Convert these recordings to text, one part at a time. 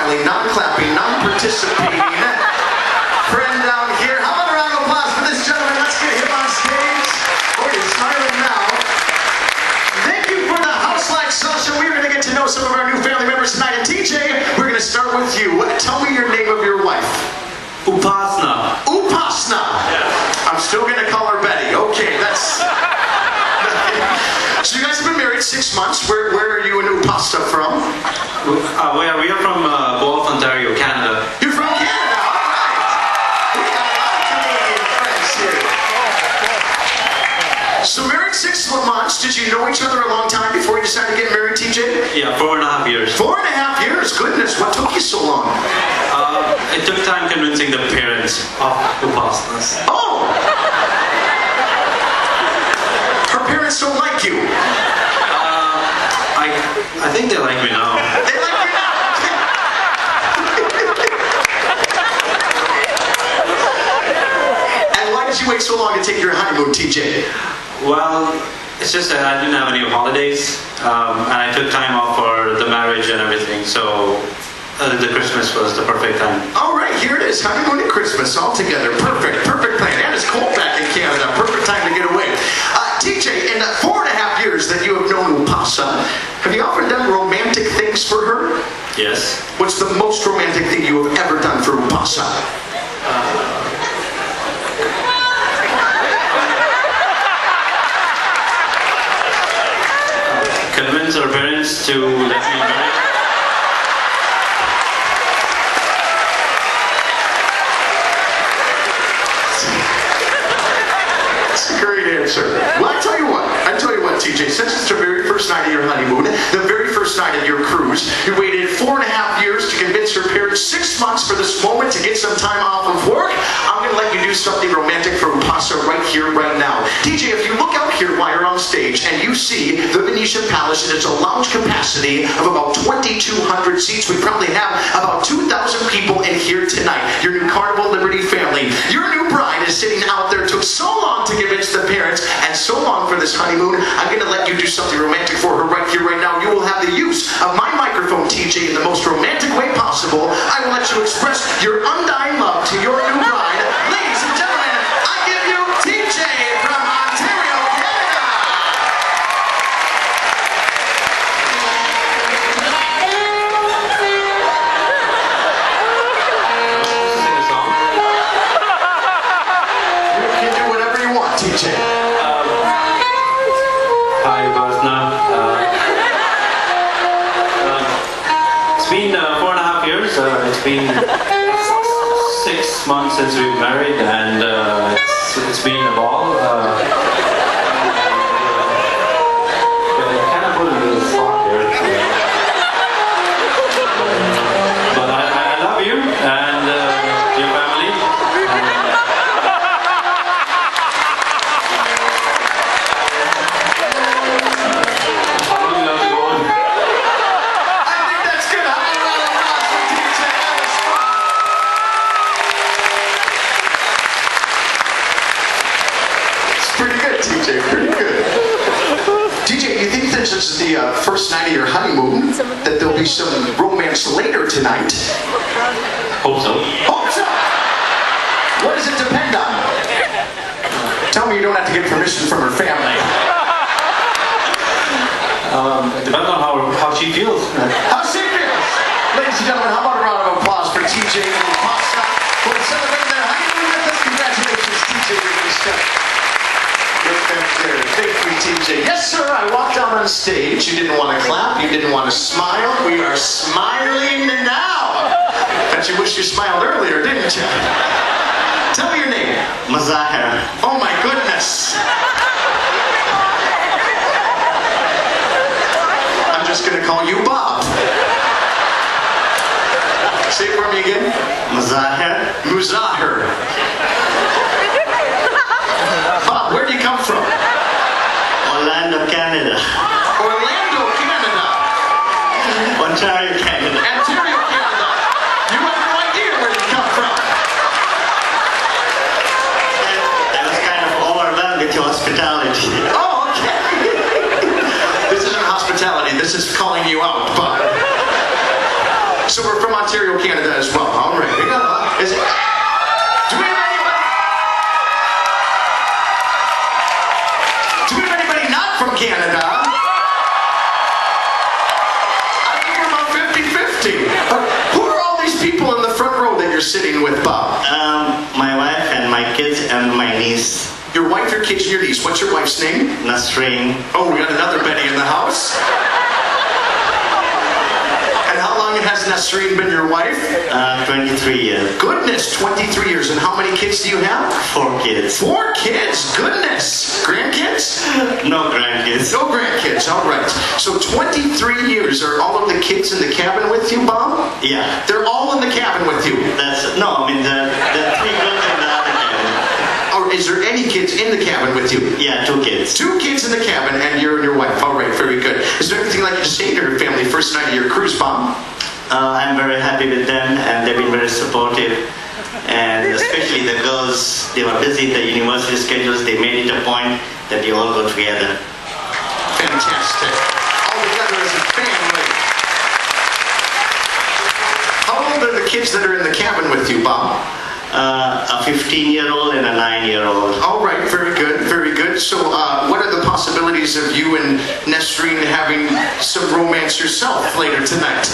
non-smiling, non-clapping, non-participating friend down here. How about a round of applause for this gentleman? Let's get him on stage. Oh, he's smiling now. Thank you for the house-like social. We're going to get to know some of our new family members tonight. And TJ, we're going to start with you. Tell me your name of your wife. Upasna. Upasna. Yeah. I'm still going to call her Betty. Okay, that's... So you guys have been married 6 months. Where are you and Upasna from? We are from Guelph, Ontario, Canada. You're from Canada. We got a lot of Canadian friends here. So married 6 months. Did you know each other a long time before you decided to get married, TJ? Yeah, 4.5 years. 4.5 years. Goodness, what took you so long? It took time convincing the parents of Upasna. Oh! Her parents don't like you. I think they like me now. They like you now. And why did you wait so long to take your honeymoon, TJ? Well, it's just that I didn't have any holidays, and I took time off for the marriage and everything, so the Christmas was the perfect time. All right, here it is, honeymoon and Christmas all together. Perfect, perfect plan. And it's cold back in Canada. Perfect time to get away. TJ, in the 4.5 years that you have known Upasna, have you often done romantic things for her? Yes. What's the most romantic thing you have ever done for Upasna? Convince our parents to let me marry. That's a great answer. Well, I tell you what, TJ, since it's the very first night of your honeymoon, the very first night of your cruise, you waited 4.5 years to convince your parents, 6 months for this moment to get some time off of work. I'm going to let you do something romantic for Upasna right here, right now. TJ, if you look out here while you're on stage and you see the Venetian Palace and it's a lounge capacity of about 2,200 seats, we probably have about 2,000 people in here tonight. Your new Carnival Liberty family. Your new bride is sitting out there. It took so long to convince the parents and so long for this honeymoon. I'm going to let you do something romantic for her right here, right now. You will have the use of my microphone, TJ, in the most romantic way possible. I will let you express your undying love to your new bride. Ladies and gentlemen, I give you TJ from Ontario, Canada. Sing a song. You can do whatever you want, TJ. Hi, Upasna. It's been 4.5 years. It's been 6 months since we've married, and it's been a ball. Kind of put it in the spot here. But I love you and your family. Pretty good. TJ, you think since it's the first night of your honeymoon that there'll be some romance later tonight? Hope so. Hope so. What does it depend on? Tell me you don't have to get permission from her family. It depends on how she feels. How she feels. Ladies and gentlemen, how about a round of applause for TJ and Upasna who are celebrating their honeymoon with us. Congratulations, TJ. You're going to step. Thank you, TJ. Yes, sir, I walked out on stage. You didn't want to clap. You didn't want to smile. We are smiling now. Bet you wish you smiled earlier, didn't you? Tell me your name. Mazahir. Oh, my goodness. I'm just going to call you Bob. Say it for me again. Mazahir. Muzahir. Bob, where do you come from? Orlando, Canada. Orlando, Canada. Ontario, Canada. Ontario, Canada. You have no idea where you come from. That was kind of overwhelmed with hospitality. Oh, okay. This isn't hospitality. This is calling you out, Bob. So So we're from Ontario, Canada as well. All right. We got is it? Do we have anybody? Do we have anybody not from Canada? I think we're about 50-50. Who are all these people in the front row that you're sitting with, Bob? My wife and my kids and my niece. Your wife, your kids, and your niece. What's your wife's name? Nasreen. Oh, we got another Betty in the house. And how long has Nasreen been your wife? 23 years. Goodness, 23 years. And how many kids do you have? 4 kids. 4 kids. Goodness. Grandkids? No grandkids. No grandkids. All right. So 23 years. Are all of the kids in the cabin with you, Bob? Yeah. They're all in the cabin with you. No, I mean the 3 girls in the other cabin. Or is there any kids in the cabin with you? Yeah, 2 kids. 2 kids in the cabin, and you and your wife. All right, very good. Is there anything like you to say to your family first night of your cruise, Bob? I'm very happy with them, and they've been very supportive. And especially the girls, they were busy, the university schedules, they made it a point that they all go together. Fantastic. All together as a family. How old are the kids that are in the cabin with you, Bob? A 15-year-old and a 9-year-old. All right, very good, very good. So what are the possibilities of you and Nasreen having some romance yourself later tonight?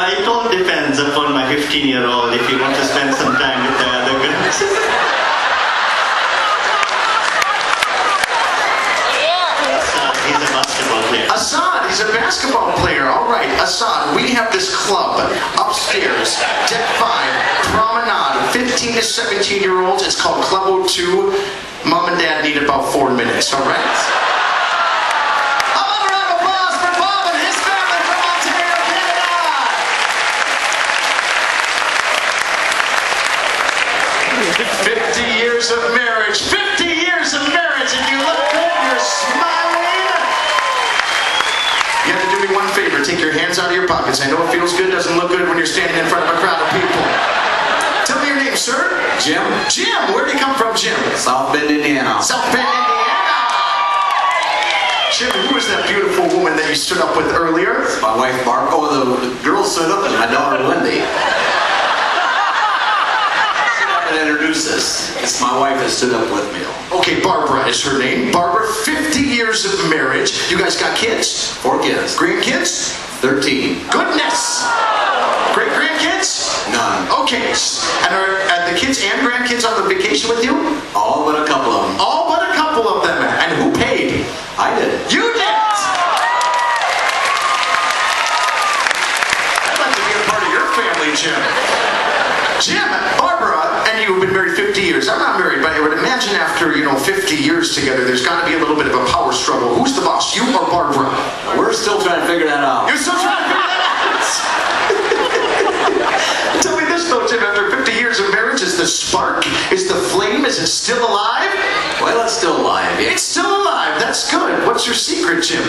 It all depends upon my 15-year-old if he wants to spend some time with the other girls. He's a basketball player. Assad, he's a basketball player. All right, Assad, we have this club upstairs, Deck 5, Promenade, 15 to 17-year-olds. It's called Club 02. Mom and Dad need about 4 minutes, all right? A round of applause for Bob and his family from Ontario, Canada. 50 years of marriage, 50 years of marriage, and you look good, you're smiling. You have to do me one favor, take your hands out of your pockets. I know it feels good, doesn't look good when you're standing in front of a crowd of people. Tell me your name, sir. Jim. Jim, where do you come from, Jim? South Bend, Indiana. South Bend, Indiana. Jim, who was that beautiful woman that you stood up with earlier? My wife, Barb. Oh, the girl stood up and my daughter, Wendy. And introduce us. It's my wife that stood up with me. Okay, Barbara is her name. Barbara, 50 years of marriage. You guys got kids? 4 kids. Grandkids? 13. Goodness. Great grandkids? None. Okay. And are the kids and grandkids on the vacation with you? All but a couple of them. All but a couple of them. And who paid? I did. You did! I'd like to be a part of your family, Jim. Jim, Barbara, and you have been married 50 years. I'm not married, but I would imagine after, 50 years together, there's got to be a little bit of a power struggle. Who's the boss, you or Barbara? We're still trying to figure that out. You're still trying to figure that out? Tell me this though, Jim, after 50 years of marriage, is the spark, is the flame, is it still alive? Well, it's still alive. Yeah. It's still alive, that's good. What's your secret, Jim?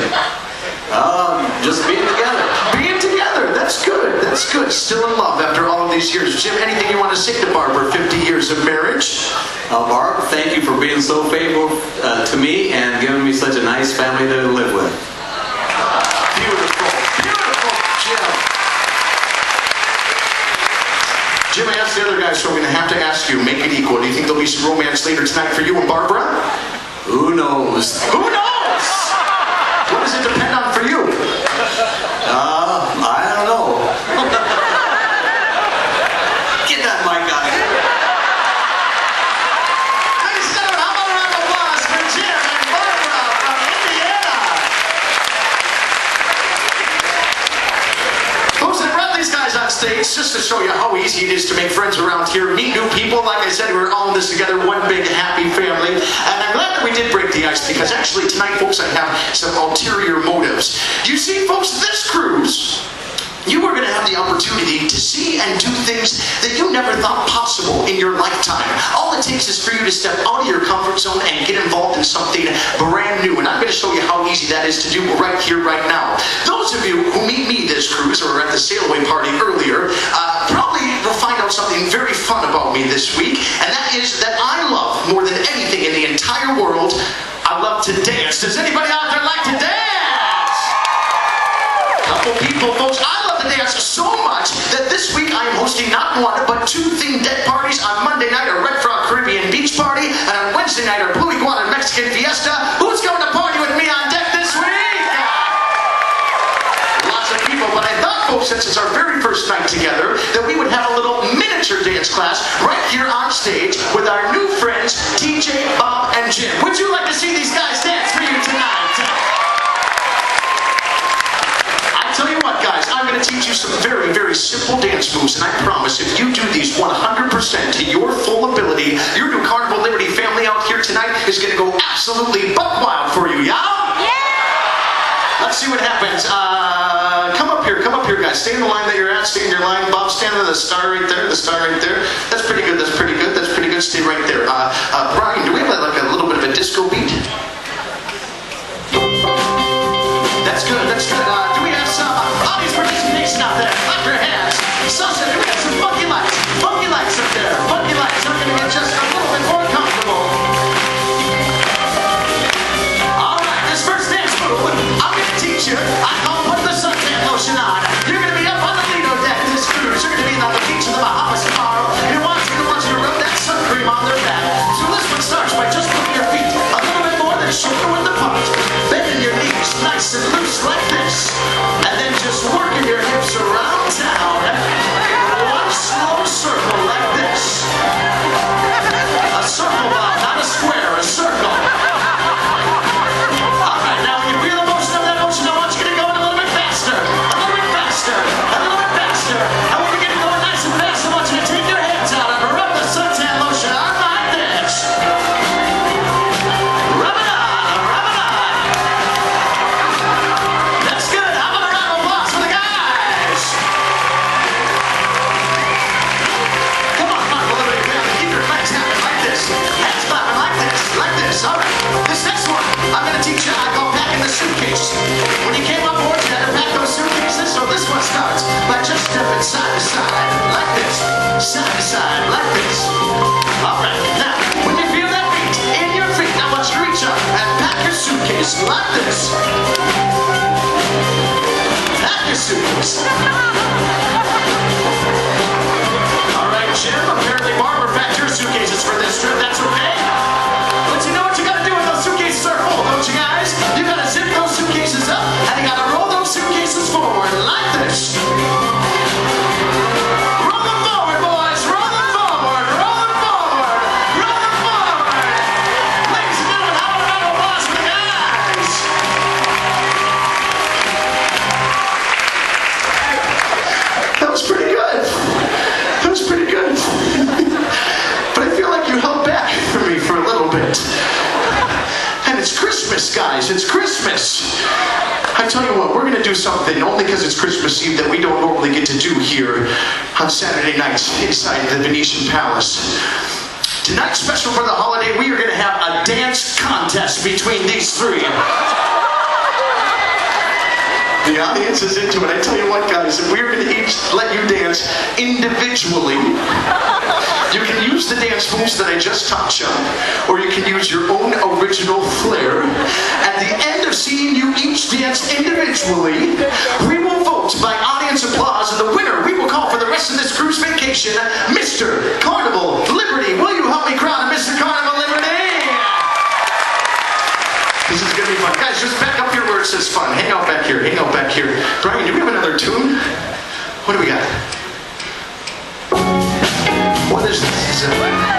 Just being together. Being together, that's good, that's good. Still in love after all of these years. Jim, anything you want to say to Barbara, 50 years of marriage? Barb, thank you for being so faithful to me and giving me such a nice family to live with. Beautiful, beautiful, Jim. Jim, I asked the other guys, so I'm going to have to ask you, make it equal. Do you think there'll be some romance later tonight for you and Barbara? Who knows? Who knows? What does it depend on for you? I don't know. Get that mic out of here. Ladies and gentlemen, how about a round of applause for Jim and Barbara from Indiana? Folks, I brought these guys on stage just to show you how easy it is to make friends around here, meet new people. Like I said, we're all in this together, one big happy family. And I'm glad that we did break the ice, because actually tonight, folks, I have some ulterior motives. You see, folks, this cruise, you are going to have the opportunity to see and do things that you never thought possible in your lifetime. All it takes is for you to step out of your comfort zone and get involved in something brand new. And I'm going to show you how easy that is to do right here, right now. Those of you who meet me this cruise or were at the sail away party earlier probably will find out something very fun about me this week. And that is that I love, more than anything in the entire world, I love to dance. Does anybody out there like to dance? Couple people, folks. I love to dance so much I am hosting not one, but 2 themed deck parties. On Monday night, a Red Frog Caribbean beach party, and on Wednesday night, a Blue Iguana Mexican fiesta. Who's going to party with me on deck this week? Lots of people, but I thought, folks, since it's our very first night together, that we would have a little miniature dance class right here on stage with our new friends, TJ, Bob, and Jim. Would you like to see these guys dance for you tonight? I tell you what, guys, I'm going to teach you some very, very simple dance moves, and I promise if you do these 100% to your full ability, your new Carnival Liberty family out here tonight is going to go absolutely buck wild for you, y'all? Yeah! Let's see what happens. Come up here, guys. Stay in the line that you're at. Stay in your line. Bob, stand on the star right there. The star right there. That's pretty good. That's pretty good. That's pretty good. Stay right there. Brian, do we have like a little bit of a disco beat? That's good. That's good. Do we have some audience participation out there? Clap your hands. Sasha, do we have some funky lights? Funky lights up there. Funky lights. I'm going to get just a little bit more comfortable. All right. This first dance move, I'm going to teach you. I call put the suntan lotion on. You're going to be up on the Lido deck this cruise. You're going to be on the beach of the Bahamas tomorrow. You want you to rub that sun cream on their back. So this one starts by just putting your feet a little bit more than shoulder width apart. Bending your knees nice and loose like this. And then just working your hips around town. One slow circle like this. A circle, Bob, not a square, a circle. Alright, now when you feel the motion of that motion, I want you to go a little bit faster. A little bit faster. A little bit faster. And when you get going nice and fast, I want you to take your hands out and rub the suntan lotion on like this. Rub it on, rub it on. That's good. How about a round of applause for the guys? Come on, Carnival Liberty family. Keep your legs happy like this. Hands clapping like this. Like this. All right. This next one, I'm going to teach you how to go back in the suitcase. When you came on board, you had to pack those suitcases. So this one starts by just stepping side to side like this. Side to side like this. All right. Now, when you feel that beat in your feet, I want you to reach up and pack your suitcase like this. Pack your suitcase. All right, Jim. Apparently Barbara packed your suitcases for this trip. That's okay. But you know what you gotta do when those suitcases are full, don't you guys? You gotta zip those suitcases up and you gotta roll those suitcases forward like this. Roll them forward, boys. Roll them forward. Roll them forward. Roll them forward. Ladies and gentlemen, how about a round of applause for the guys? That was pretty good. That was pretty good. But I feel like you held back for me for a little bit. And it's Christmas, guys. It's Christmas. I tell you what, we're going to do something, only because it's Christmas Eve, that we don't normally get to do here on Saturday nights inside the Venetian Palace. Tonight, special for the holiday, we are going to have a dance contest between these three. The audience is into it. I tell you what, guys, we're going to each let you dance individually. You can use the dance moves that I just taught you, or you can use your own original flair. At the end of seeing you each dance individually, we will vote by audience applause, and the winner we will call for the rest of this cruise vacation, Mr. Carnival Liberty. Will you help me crown Mr. Carnival Liberty? This is going to be fun. Guys, just back up here where it says fun. Hang out back here. Hang out back here. Brian, do we have another tune? What do we got? What is this?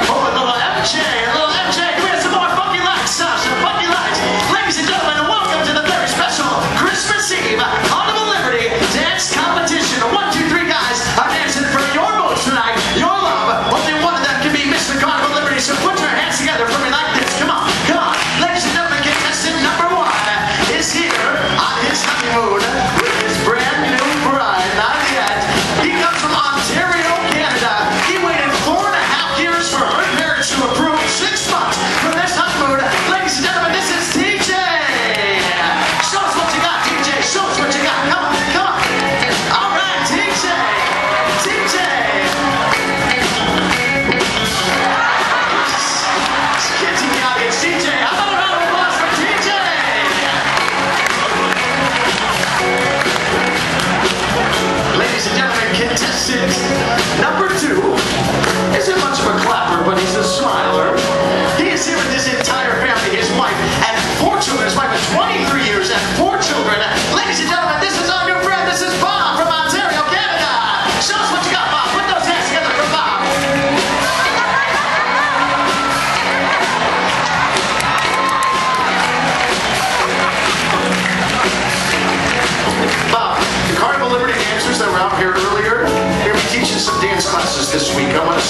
Oh, a little MJ. A little MJ. Do we have some more funky lights, Sasha? Funky lights. Ladies and gentlemen, welcome to the very special Christmas Eve Carnival Liberty Dance Competition. 1, 2, 3 guys are dancing for your votes tonight. Your love. Only one of them can be Mr. Carnival Liberty. So put your hands together for me like this. Come on. Come on. Ladies and gentlemen, contestant number 1 is here on his honeymoon with his brand new bride. Not yet. He comes from Ontario, Canada. He waited 4.5 years for her parents to approve 6 months for this honeymoon. Ladies and gentlemen, this is TJ. Show us what you got, TJ. Show us what you got. Come on, come on. All right, TJ. TJ. Kids in the audience, TJ. How about a round of applause for TJ? Ladies and gentlemen, contestant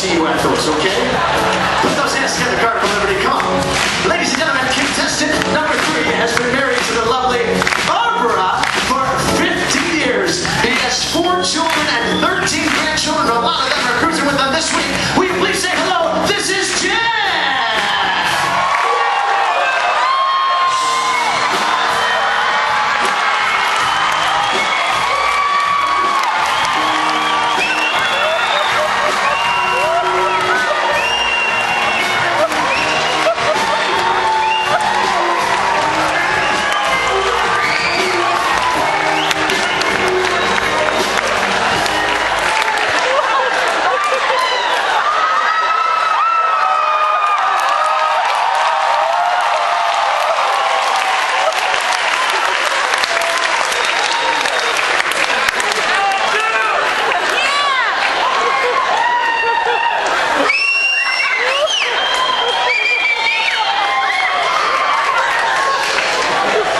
see you at those, okay? Put those hands together, Carnival Liberty, come on. Ladies and gentlemen, contestant number 3 has been married to the lovely Barbara for 50 years. He has 4 children and 13 grandchildren. A lot of them are cruising with them this week. Will you please say hello? This is Jen!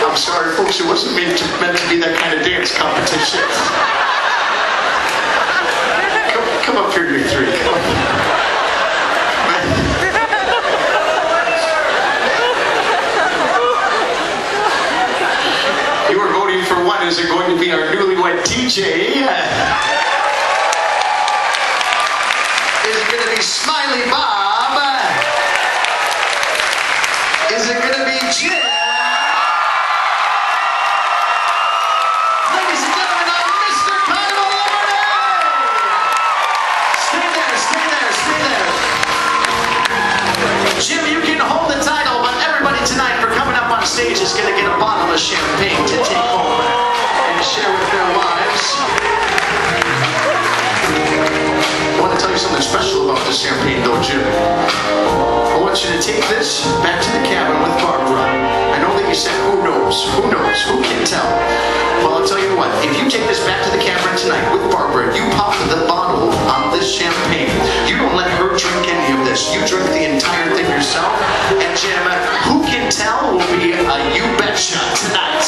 I'm sorry, folks, it wasn't meant to be that kind of dance competition. Come up here, you 3. Come on. You are voting for one. Is it going to be our newlywed TJ? Is it going to be Smiley Bob? Is it going to be Jim? Jim, you can hold the title, but everybody tonight for coming up on stage is going to get a bottle of champagne to take home and share with their wives. I want to tell you something special about this champagne, though, Jim. I want you to take this back to the cabin with Barbara. I know that you said, who knows, who can tell? Well, I'll tell you what, if you take this back to the cabin tonight with Barbara, you pop the bottle on this champagne. You don't let her drink any of this. You drink the entire thing yourself. And Jim, who can tell will be a you betcha tonight.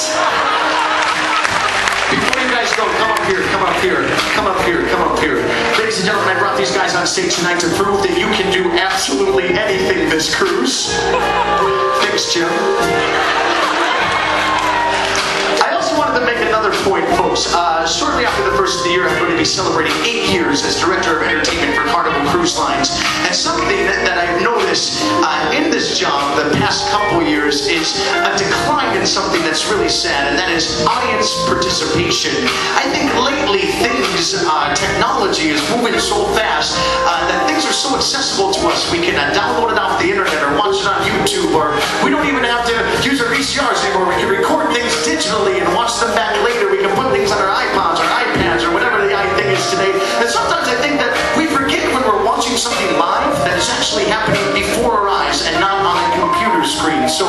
Before you guys go, come up here, come up here, come up here, come up here. Ladies and gentlemen, I brought these guys on stage tonight to prove that you can do absolutely anything this cruise. Thanks, Jim. I also wanted to make another point, folks. Shortly after the first of the year, I'm going to be celebrating 8 years as Director of Entertainment for Carnival Cruise Lines. And something that I've noticed in this job the past couple years is a decline in something that's really sad, and that is audience participation. I think lately technology is moving so fast that things are so accessible to us. We can download it off the internet or watch it on YouTube, or we don't even have to use our VCRs anymore. We can record things digitally and watch them back later. We can put things on our iPods or iPads or whatever the thing is today. And sometimes I think that we forget when we're watching something live that is actually happening before our eyes and not on a computer screen. So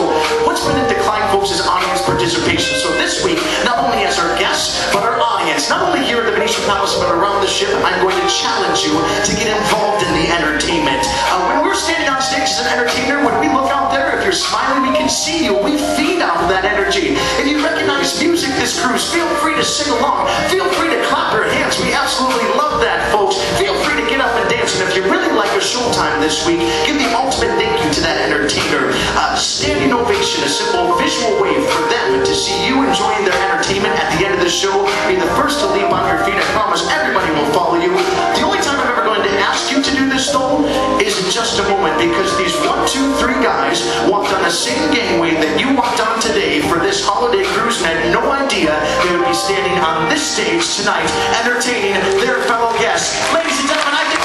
what's been in decline, folks, is audience participation. So this week, not only as our guests, but our audience, not only here at the Venetian Palace, but around the ship, I'm going to challenge you to get involved in the entertainment. When we're standing on stage as an entertainer, when we look out there, if you're smiling, we can see you. We feed off of that energy. If you recognize music this cruise, feel free to sing along. Feel free to clap your hands. We absolutely love that, folks. Feel free to get up and dance. And if you really like a showtime this week, give the ultimate thank you to that entertainer. Standing ovation, a simple visual wave for them to see you enjoying their entertainment at the end of the show. Be the first to leap on your feet. I promise everybody will follow you. The only time I'm ever going to ask you to do this, though, is in just a moment, because these 1, 2, 3 guys walked on the same gangway that you walked on today for this holiday cruise, and had no idea they would be standing on this stage tonight entertaining their fellow guests. Ladies and gentlemen, I think